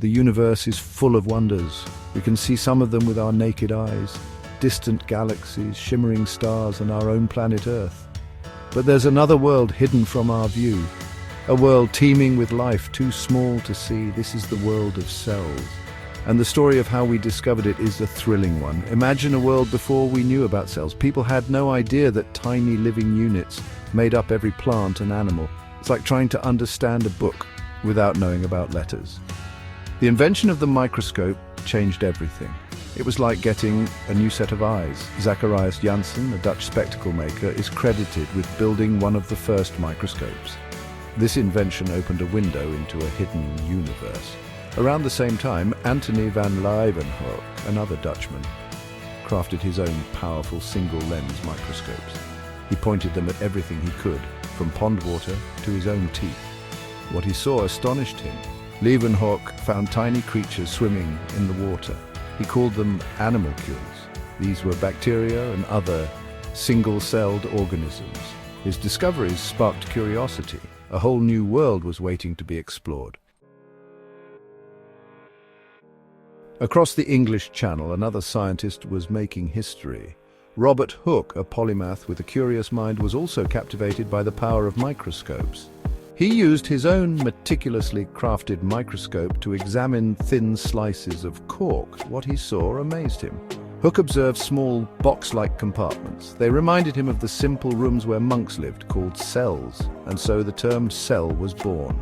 The universe is full of wonders. We can see some of them with our naked eyes, distant galaxies, shimmering stars, and our own planet Earth. But there's another world hidden from our view, a world teeming with life too small to see. This is the world of cells. And the story of how we discovered it is a thrilling one. Imagine a world before we knew about cells. People had no idea that tiny living units made up every plant and animal. It's like trying to understand a book without knowing about letters. The invention of the microscope changed everything. It was like getting a new set of eyes. Zacharias Janssen, a Dutch spectacle maker, is credited with building one of the first microscopes. This invention opened a window into a hidden universe. Around the same time, Antony van Leeuwenhoek, another Dutchman, crafted his own powerful single-lens microscopes. He pointed them at everything he could, from pond water to his own teeth. What he saw astonished him. Leeuwenhoek found tiny creatures swimming in the water. He called them animalcules. These were bacteria and other single-celled organisms. His discoveries sparked curiosity. A whole new world was waiting to be explored. Across the English Channel, another scientist was making history. Robert Hooke, a polymath with a curious mind, was also captivated by the power of microscopes. He used his own meticulously crafted microscope to examine thin slices of cork. What he saw amazed him. Hooke observed small, box-like compartments. They reminded him of the simple rooms where monks lived, called cells, and so the term cell was born.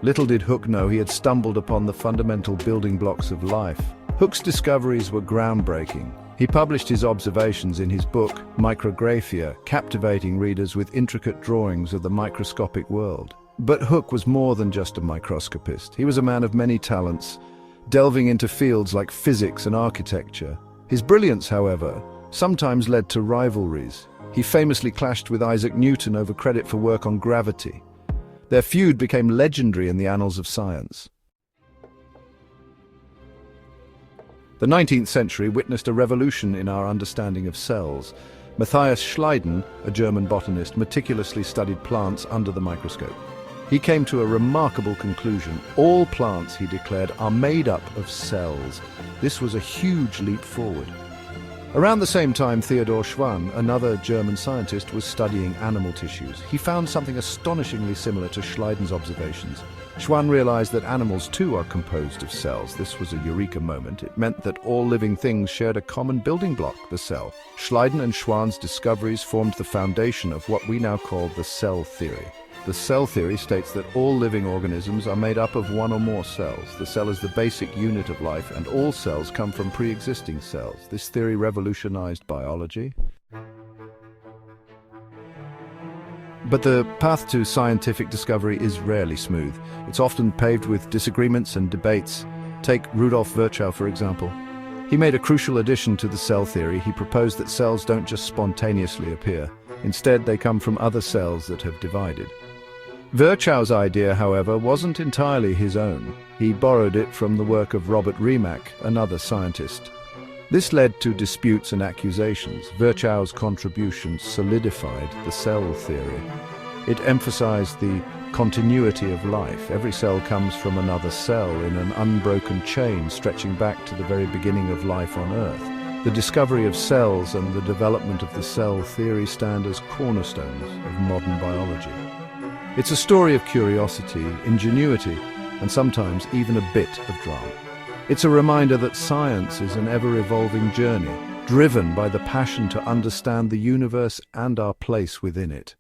Little did Hooke know he had stumbled upon the fundamental building blocks of life. Hooke's discoveries were groundbreaking. He published his observations in his book, Micrographia, captivating readers with intricate drawings of the microscopic world. But Hooke was more than just a microscopist. He was a man of many talents, delving into fields like physics and architecture. His brilliance, however, sometimes led to rivalries. He famously clashed with Isaac Newton over credit for work on gravity. Their feud became legendary in the annals of science. The 19th century witnessed a revolution in our understanding of cells. Matthias Schleiden, a German botanist, meticulously studied plants under the microscope. He came to a remarkable conclusion. All plants, he declared, are made up of cells. This was a huge leap forward. Around the same time, Theodor Schwann, another German scientist, was studying animal tissues. He found something astonishingly similar to Schleiden's observations. Schwann realized that animals too are composed of cells. This was a eureka moment. It meant that all living things shared a common building block, the cell. Schleiden and Schwann's discoveries formed the foundation of what we now call the cell theory. The cell theory states that all living organisms are made up of one or more cells. The cell is the basic unit of life, and all cells come from pre-existing cells. This theory revolutionized biology. But the path to scientific discovery is rarely smooth. It's often paved with disagreements and debates. Take Rudolf Virchow, for example. He made a crucial addition to the cell theory. He proposed that cells don't just spontaneously appear. Instead, they come from other cells that have divided. Virchow's idea, however, wasn't entirely his own. He borrowed it from the work of Robert Remak, another scientist. This led to disputes and accusations. Virchow's contribution solidified the cell theory. It emphasized the continuity of life. Every cell comes from another cell in an unbroken chain stretching back to the very beginning of life on Earth. The discovery of cells and the development of the cell theory stand as cornerstones of modern biology. It's a story of curiosity, ingenuity, and sometimes even a bit of drama. It's a reminder that science is an ever-evolving journey, driven by the passion to understand the universe and our place within it.